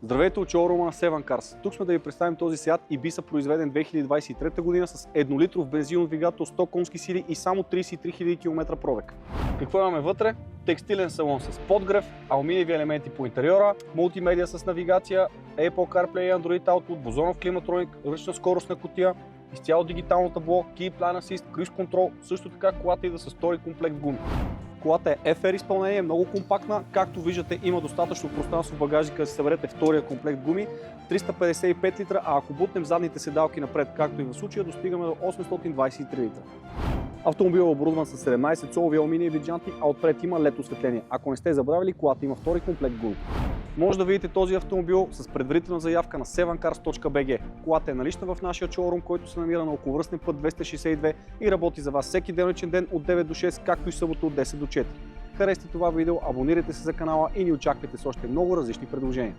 Здравейте от шоурума на Seven Cars. Тук сме да ви представим този Seat Ibiza, произведен 2023 година с 1-литров бензинов двигател, 100 конски сили и само 33 000 км пробег. Какво имаме вътре? Текстилен салон с подгрев, алуминиеви елементи по интериора, мултимедия с навигация, Apple CarPlay и Android Auto, двузонов климатроник, ръчна скоростна кутия, изцяло дигитално табло, Key Plan Assist, Cruise Control, също така колата идва с втори комплект гуми. Колата е FR изпълнение, много компактна, както виждате има достатъчно пространство в багажника да си съберете втория комплект гуми, 355 литра, а ако бутнем задните седалки напред, както и в случая, достигаме до 823 литра. Автомобилът е оборудван с 17 солови алуминиеви джанти, а отпред има LED осветление. Ако не сте забравили, колата има втори комплект гуми. Може да видите този автомобил с предварителна заявка на sevencars.bg. Колата е налична в нашия шоурум, който се намира на околовръстен път 262 и работи за вас всеки денничен ден от 9 до 6, както и събота от 10 до 4. Харесайте това видео, абонирайте се за канала и ни очаквайте с още много различни предложения.